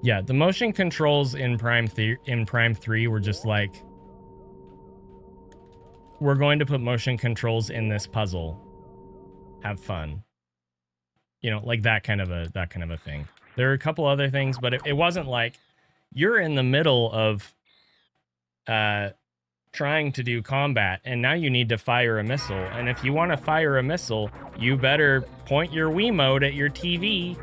Yeah, the motion controls in Prime 3 were just like, we're going to put motion controls in this puzzle. Have fun. You know, like that kind of a thing. There are a couple other things, but it wasn't like you're in the middle of trying to do combat and now you need to fire a missile. And if you want to fire a missile, you better point your Wiimote at your TV.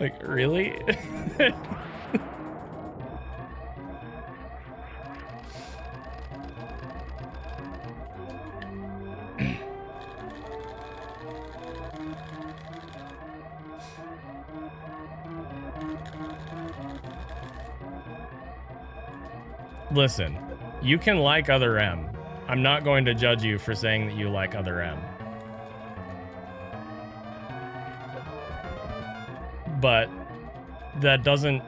Like, really? Listen, you can like Other M. I'm not going to judge you for saying that you like Other M. But that doesn't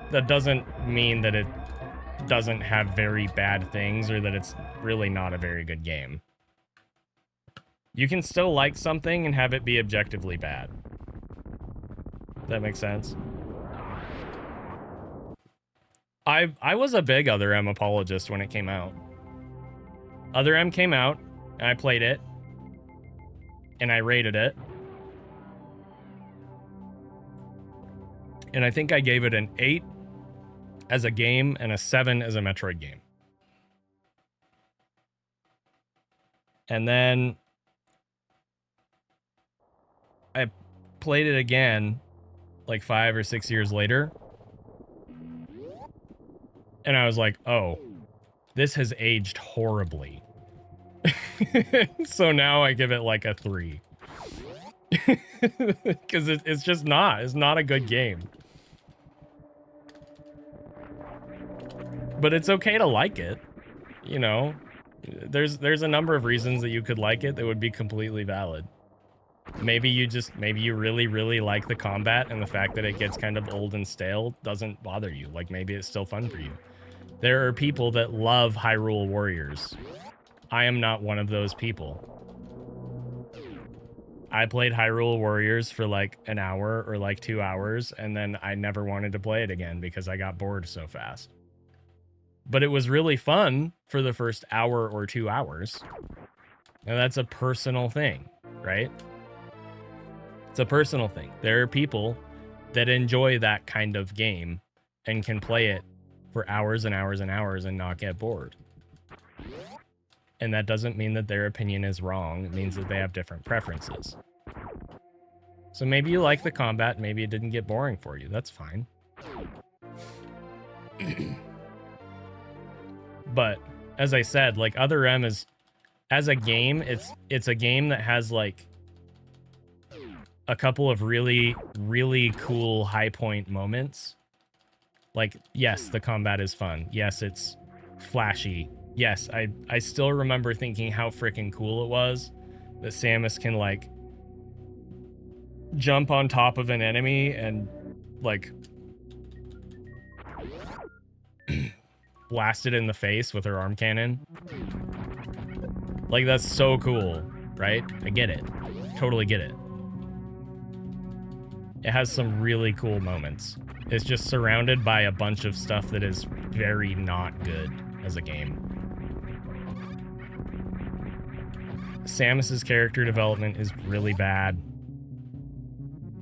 mean that it doesn't have very bad things or that it's really not a very good game. You can still like something and have it be objectively bad. Does that make sense? I was a big Other M apologist when it came out. Other M came out, and I played it, and I rated it. And I think I gave it an 8 as a game and a 7 as a Metroid game. And then I played it again like 5 or 6 years later. And I was like, oh, this has aged horribly. So now I give it like a 3. Because it's just not. It's not a good game. But it's okay to like it. You know, there's a number of reasons that you could like it that would be completely valid. Maybe you really, really like the combat and the fact that it gets kind of old and stale doesn't bother you. Like, maybe it's still fun for you. There are people that love Hyrule Warriors. I am not one of those people. I played Hyrule Warriors for like an hour or like 2 hours, and then I never wanted to play it again because I got bored so fast. But it was really fun for the first hour or 2 hours. And that's a personal thing, right? It's a personal thing. There are people that enjoy that kind of game and can play it for hours and hours and hours and not get bored. And that doesn't mean that their opinion is wrong. It means that they have different preferences. So maybe you like the combat, maybe it didn't get boring for you. That's fine. But as I said, like, Other M is, as a game, it's a game that has like a couple of really, really cool high point moments. Like, yes, the combat is fun. Yes, it's flashy. Yes, I still remember thinking how freaking cool it was that Samus can, like, jump on top of an enemy and, like, blast it in the face with her arm cannon. Like, that's so cool, right? I get it. Totally get it. It has some really cool moments. It's just surrounded by a bunch of stuff that is very not good as a game. Samus's character development is really bad.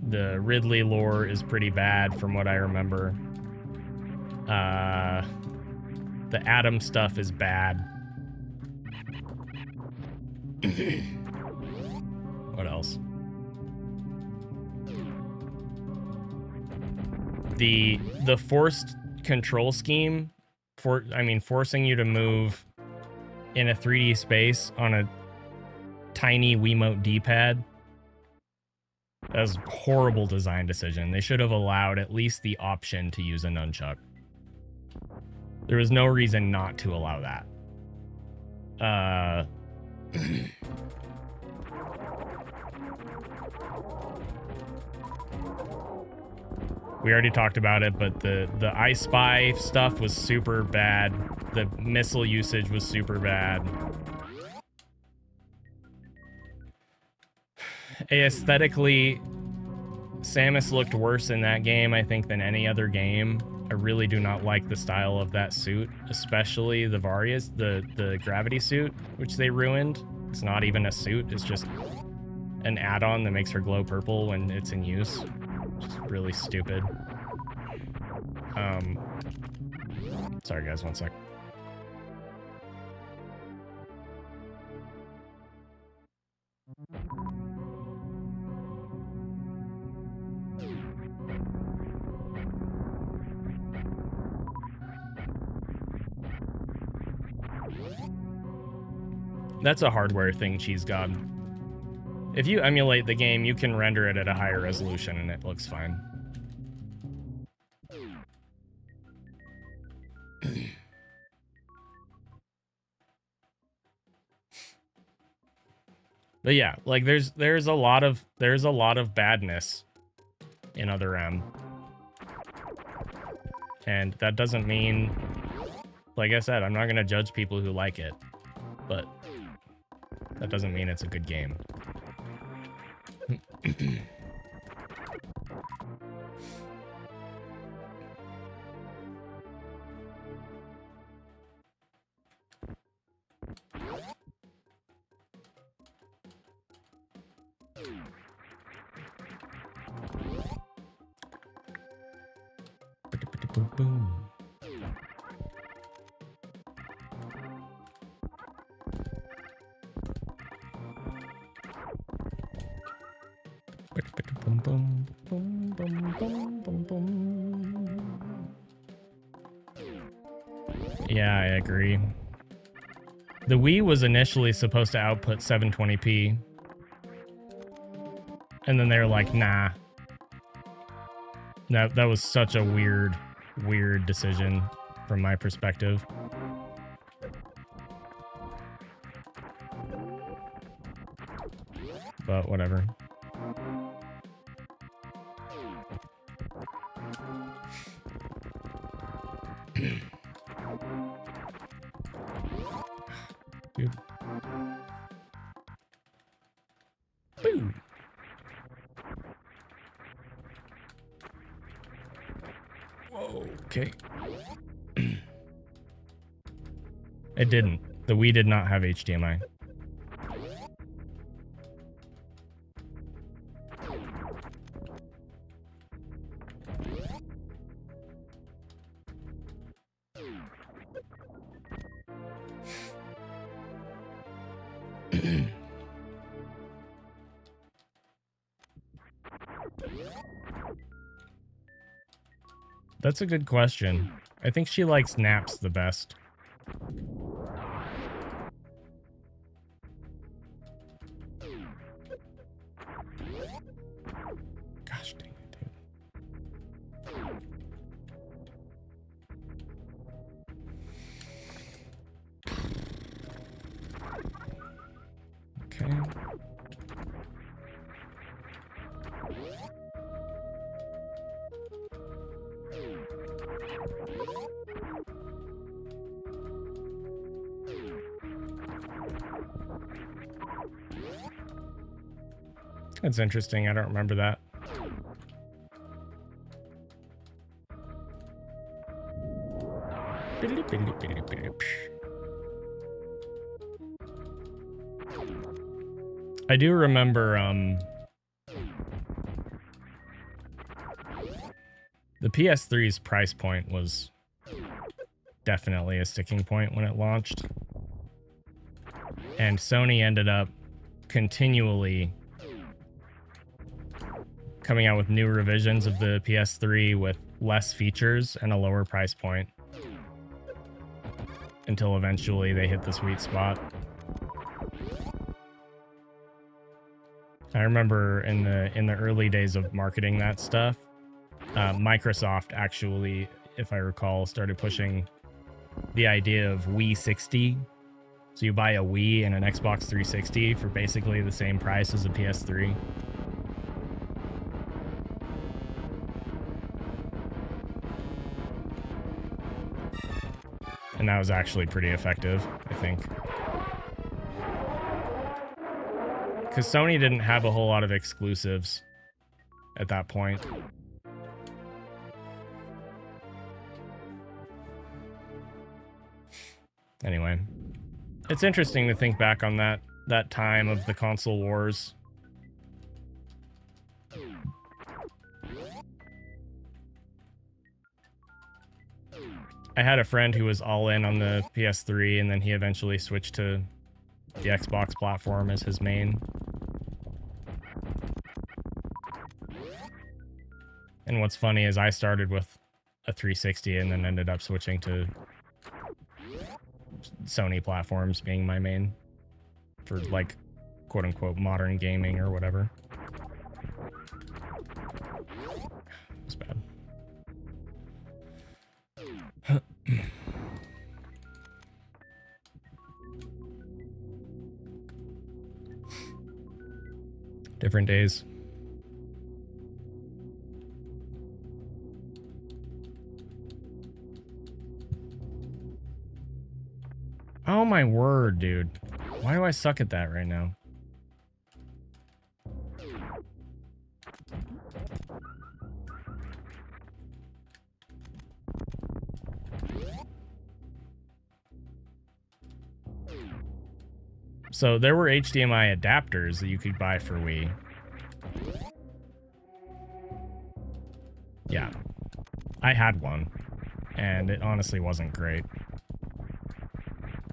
The Ridley lore is pretty bad from what I remember. The Adam stuff is bad. What else? The forced control scheme, forcing you to move in a 3D space on a tiny Wiimote D-pad. That was a horrible design decision. They should have allowed at least the option to use a nunchuck. There was no reason not to allow that. We already talked about it, but the I Spy stuff was super bad. The missile usage was super bad. Aesthetically, Samus looked worse in that game, I think, than any other game. I really do not like the style of that suit, especially the Varia's, the gravity suit, which they ruined. It's not even a suit, it's just an add-on that makes her glow purple when it's in use. Which is really stupid. Sorry guys, one sec. That's a hardware thing, Cheese God. If you emulate the game, you can render it at a higher resolution and it looks fine. But yeah, like there's a lot of badness in Other M. And that doesn't mean, like I said, I'm not gonna judge people who like it, but that doesn't mean it's a good game. Yeah, I agree. The Wii was initially supposed to output 720p. And then they were like, nah. That was such a weird decision from my perspective. But whatever. Dude. Boom. Whoa, okay. It didn't. The Wii did not have HDMI. That's a good question. I think she likes naps the best. Gosh dang it, dude. Okay. That's interesting. I don't remember that. I do remember the PS3's price point was definitely a sticking point when it launched. And Sony ended up continually coming out with new revisions of the PS3 with less features and a lower price point until eventually they hit the sweet spot. I remember in the early days of marketing that stuff, Microsoft actually, if I recall, started pushing the idea of Wii 60 So you buy a Wii and an Xbox 360 for basically the same price as a PS3. And that was actually pretty effective, I think. Because Sony didn't have a whole lot of exclusives at that point. Anyway, it's interesting to think back on that time of the console wars. I had a friend who was all in on the PS3, and then he eventually switched to the Xbox platform as his main. And what's funny is I started with a 360 and then ended up switching to Sony platforms being my main for, like, quote-unquote modern gaming or whatever. It's bad. Different days. Oh my word, dude. Why do I suck at that right now? So there were HDMI adapters that you could buy for Wii. Yeah. I had one, and it honestly wasn't great.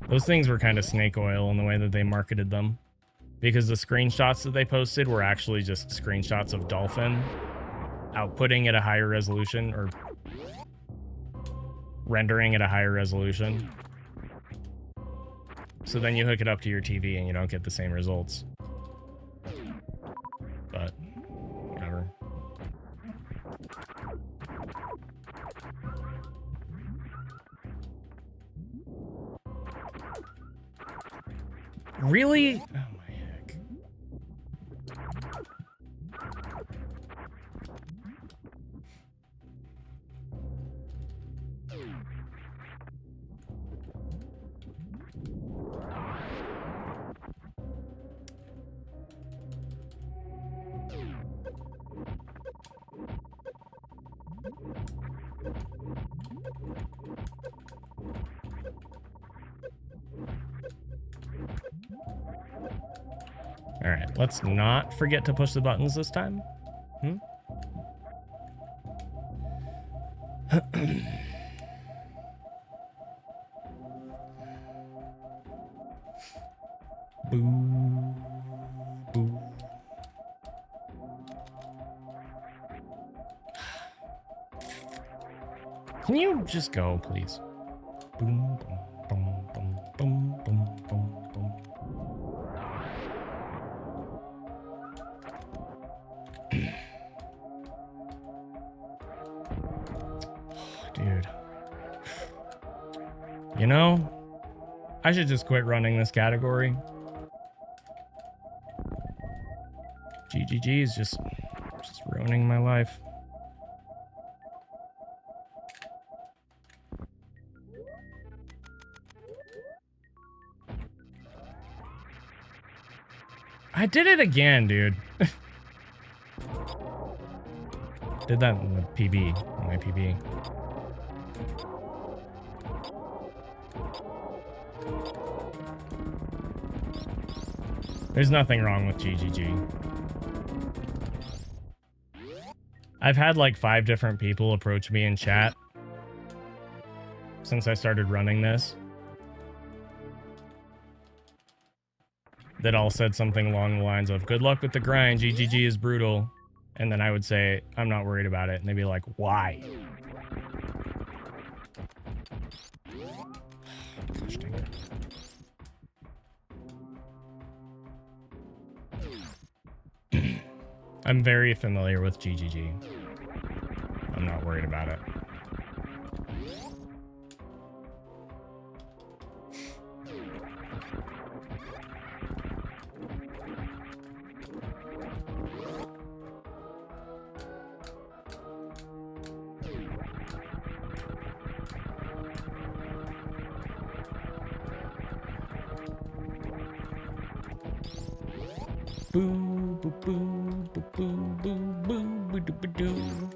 Those things were kind of snake oil in the way that they marketed them, because the screenshots that they posted were actually just screenshots of Dolphin outputting at a higher resolution, or rendering at a higher resolution. So then you hook it up to your TV and you don't get the same results. But whatever. Really? Oh my heck. All right, let's not forget to push the buttons this time. Boo. Boo. Can you just go, please? Boom, boom, boom, boom, boom, boom, boom, boom. Dude. You know, I should just quit running this category. GGG is just ruining my life. I did it again, dude. Did that in the PB, my PB. There's nothing wrong with GGG. I've had like 5 different people approach me in chat since I started running this that all said something along the lines of, good luck with the grind, GGG is brutal. And then I would say, I'm not worried about it. And they'd be like, why? Gosh dang it. I'm very familiar with GGG. I'm not worried about it. boo, boo, boo, boo, boo, boo, boo, boo, boo.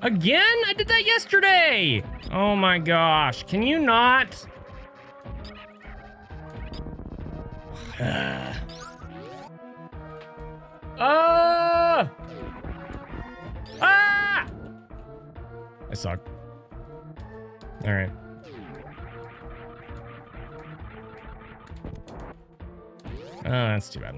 Again? I did that yesterday! Oh my gosh, can you not? Ah! I suck. Alright. Oh, that's too bad.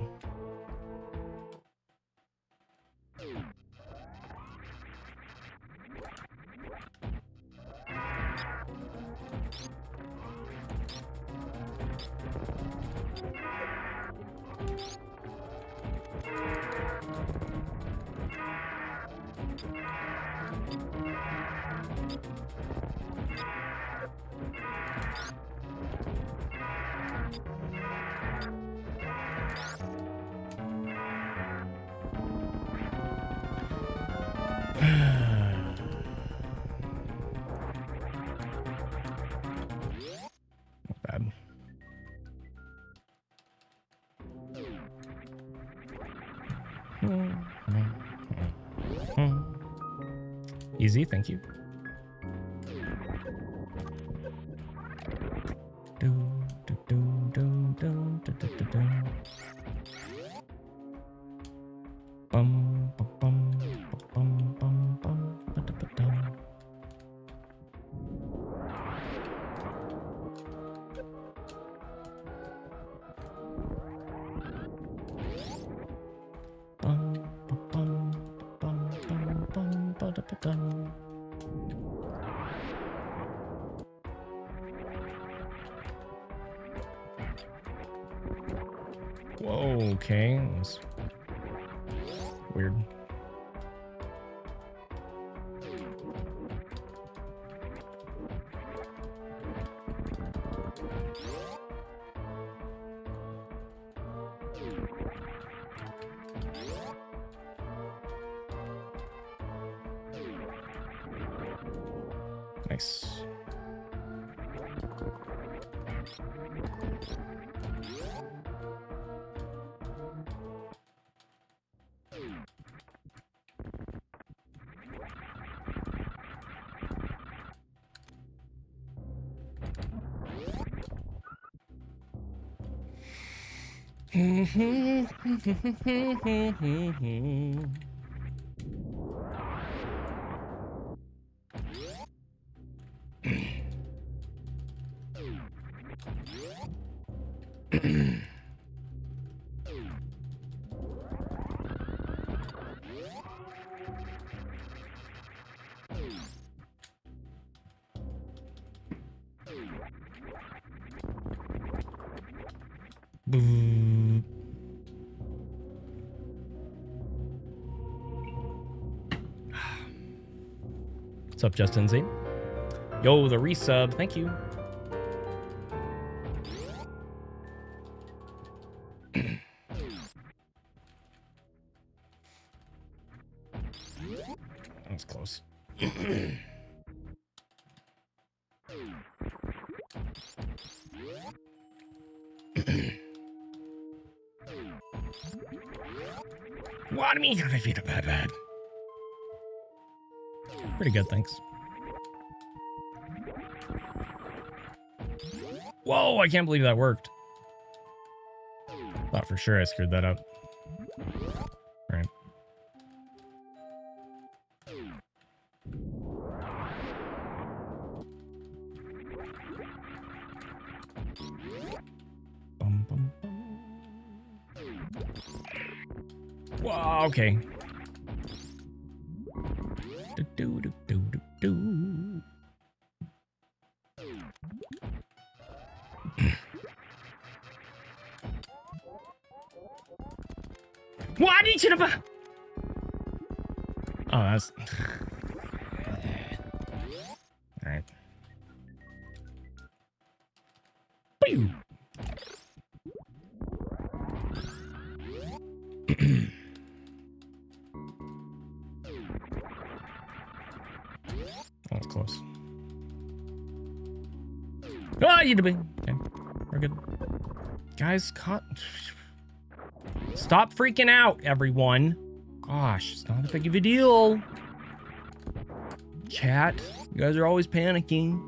Not bad. Easy, thank you. Bum, bum, bum, bum, bum, bum, ba-da-ba-dum. Bum, ba-bum, bum, bum, bum, ba-da-ba-dum. Whoa, okay. That was weird. Nice. Boo. What's up, Justin Z? Yo, the resub, thank you. That was close. What me? I feel bad. Pretty good, thanks. Whoa, I can't believe that worked. Thought for sure I screwed that up. All right. Bum, bum, bum. Whoa, okay. Do, do, do, do, do. Do. What did you do? Oh, that's all right. Pew. That was close. Ah, you did. Okay, we're good. Guys, stop freaking out, everyone. Gosh, it's not that big of a deal. Chat, you guys are always panicking.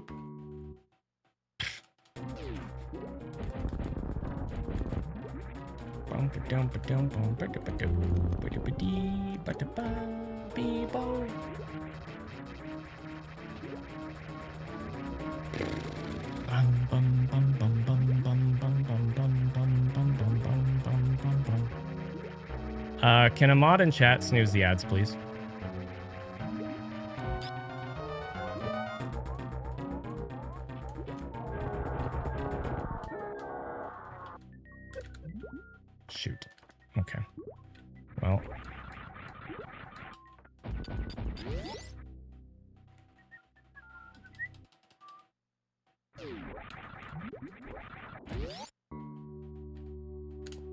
Can a mod in chat snooze the ads, please? Shoot. Okay. Well.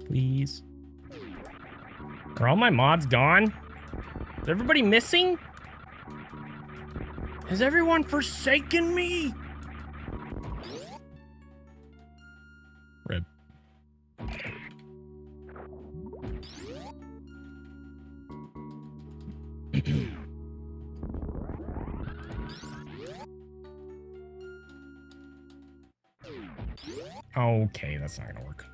Please. Are all my mods gone? Is everybody missing? Has everyone forsaken me? Rip. Okay, that's not gonna work.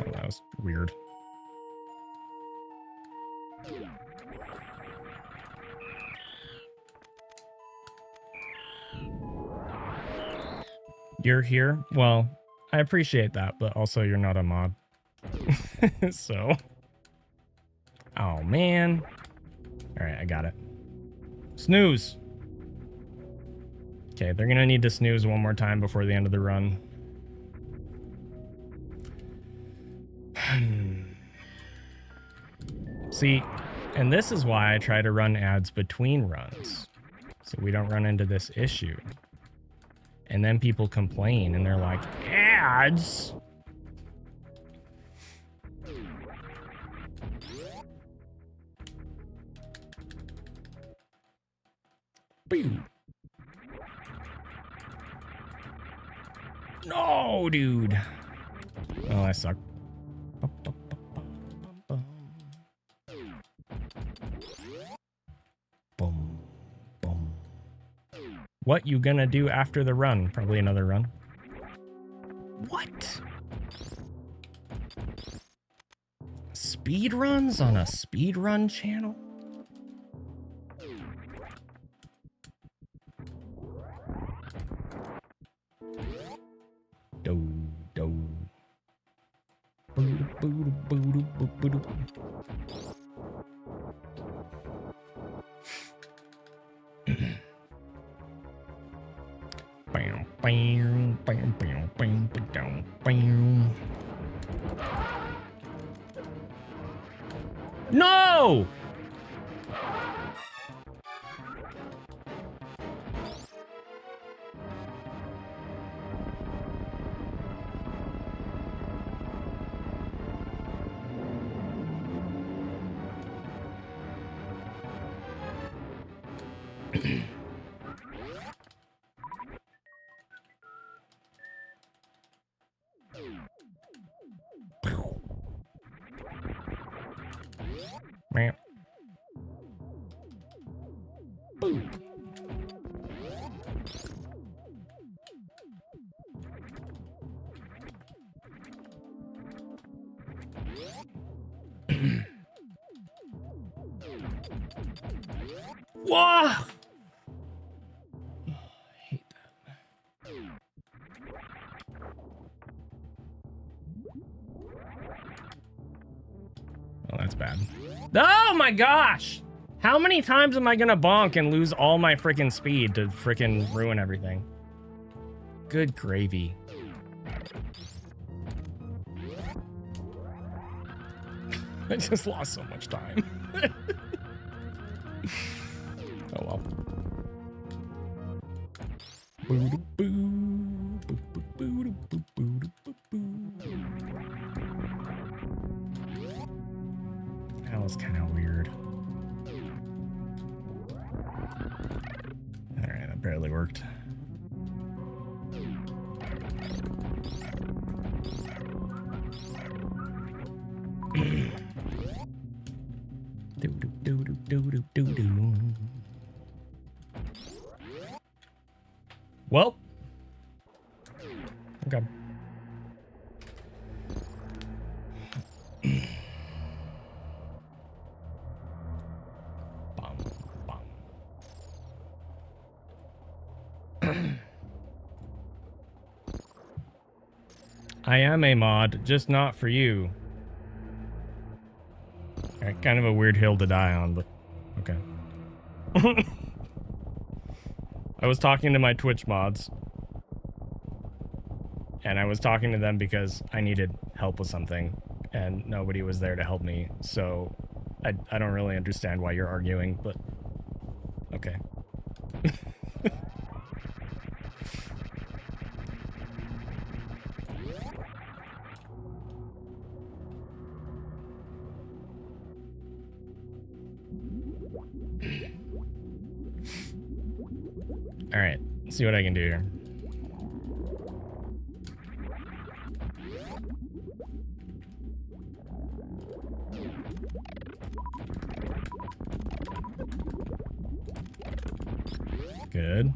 Oh, that was weird. You're here? Well, I appreciate that, but also you're not a mod. So. Oh, man. All right, I got it. Snooze. Okay, they're gonna need to snooze one more time before the end of the run. See, and this is why I try to run ads between runs, so we don't run into this issue. And then people complain and they're like, ads? Boo. No, dude. Oh, I suck. Boom. Boom. What you gonna do after the run? Probably another run. What? Speed runs on a speed run channel? Do. No! Whoa! I hate that. Oh, that's bad. Oh my gosh! How many times am I gonna bonk and lose all my freaking speed to freaking ruin everything? Good gravy. I just lost so much time. Oh well. That was kind of weird. Alright, that barely worked. Well, okay. Bum, bum. I am a mod, just not for you. Right, kind of a weird hill to die on, but okay. I was talking to my Twitch mods. And I was talking to them because I needed help with something. And nobody was there to help me. So I don't really understand why you're arguing, but okay. All right, let's see what I can do here. Good.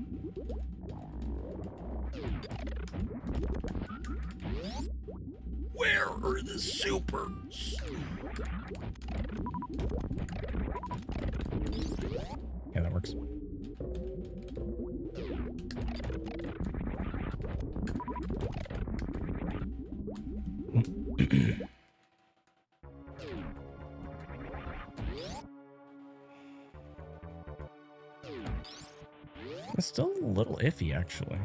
Where are the supers? Yeah, that works. It's still a little iffy, actually.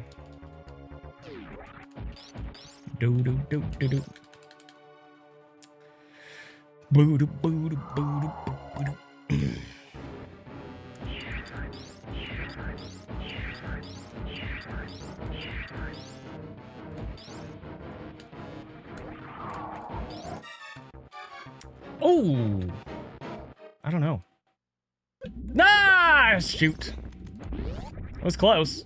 Do do do do do. Boo do boo do boo do boo do. Oh, I don't know. Ah, shoot. That was close.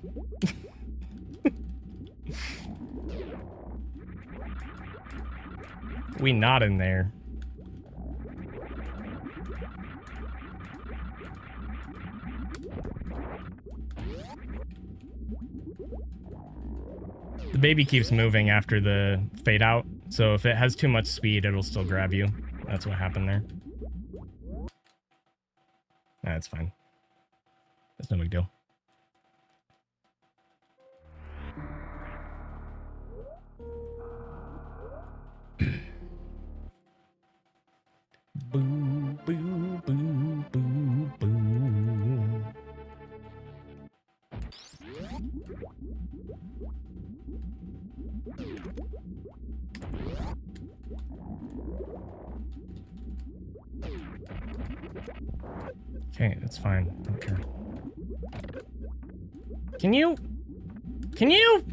We not in there. The baby keeps moving after the fade out, so if it has too much speed, it'll still grab you. That's what happened there. That's fine. That's no big deal. Boo, boo, boo, boo, boo. Okay, that's fine. I don't care. Can you? Can you?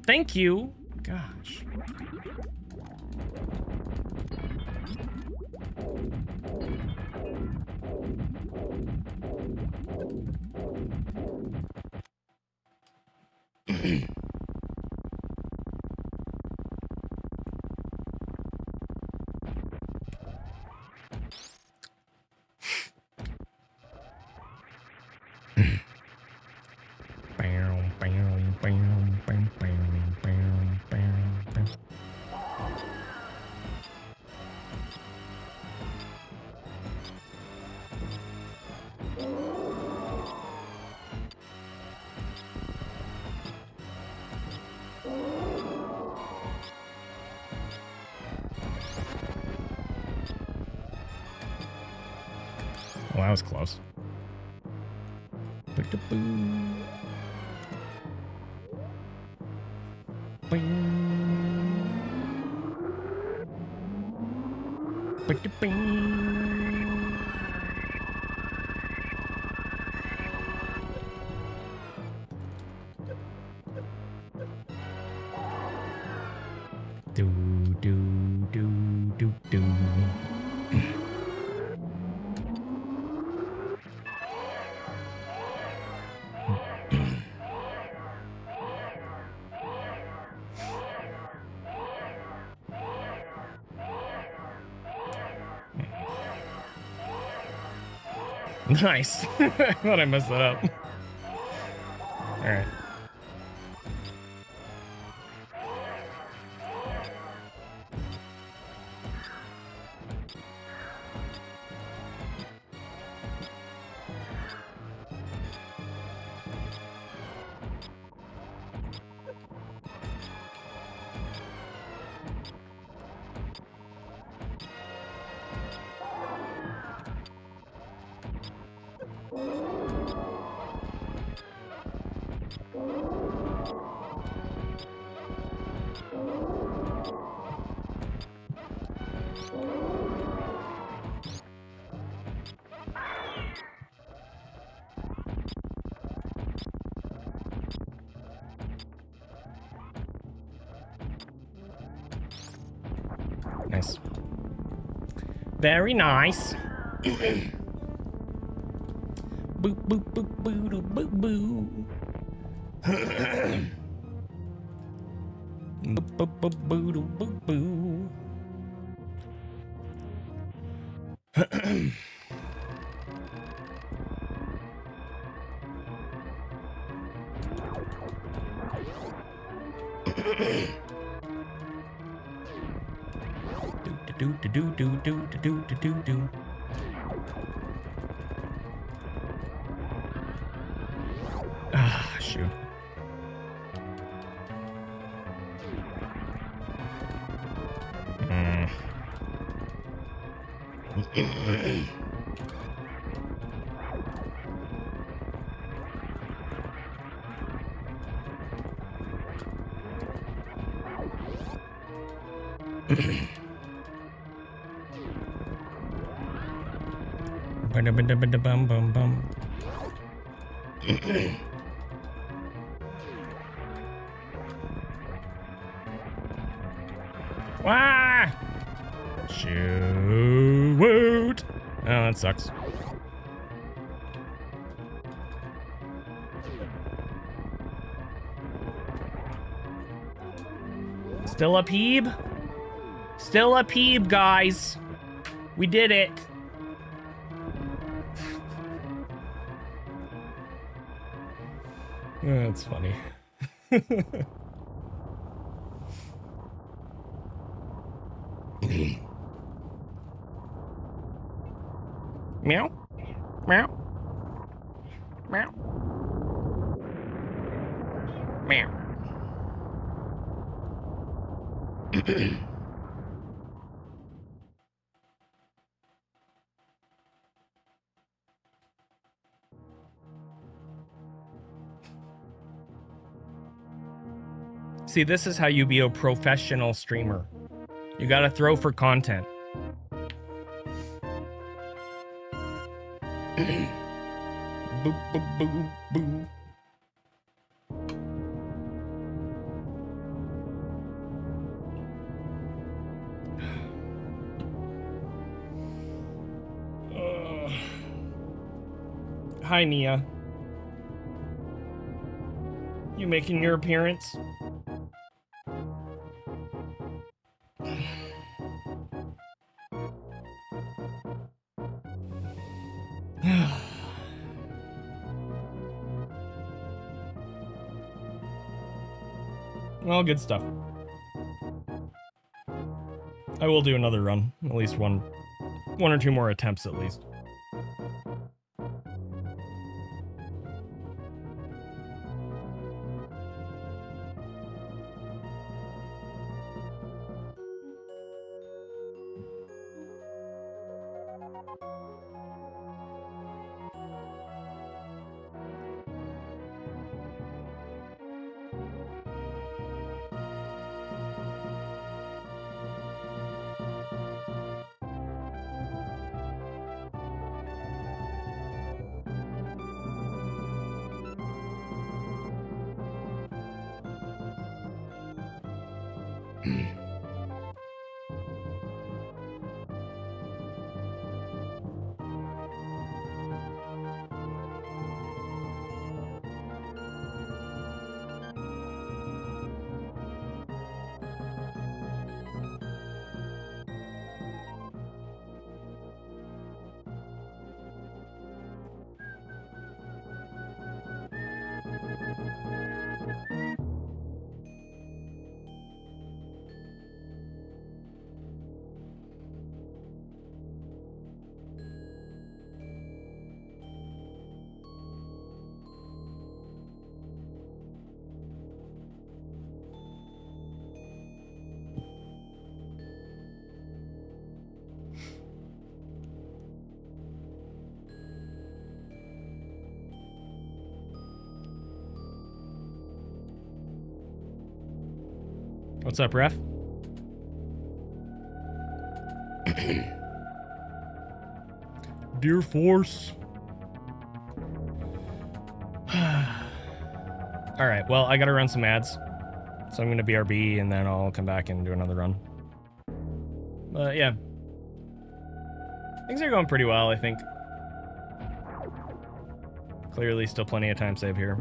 Thank you. Gosh. Well, that was close. Do do do do do. Nice. I thought I messed that up. All right. Nice. Very nice. Boo boo boo boo doo, boo boo. Boo boo boo boo doo, boo boo. Do do do do do do do do do. Ah, shoot. Bum bum bum. Wah! Shoot! Oh, that sucks. Still a peeb? Still a peeb, guys. We did it. That's funny. Meow. Meow. Meow. Meow. See, this is how you be a professional streamer. You gotta throw for content. Boo, boo, boo, boo. Hi, Nia. You making your appearance? Well, good stuff. I will do another run. At least one or two more attempts at least. What's up, ref? Dear Force. All right, well, I gotta run some ads. So I'm gonna BRB and then I'll come back and do another run. But yeah. Things are going pretty well, I think. Clearly still plenty of time save here.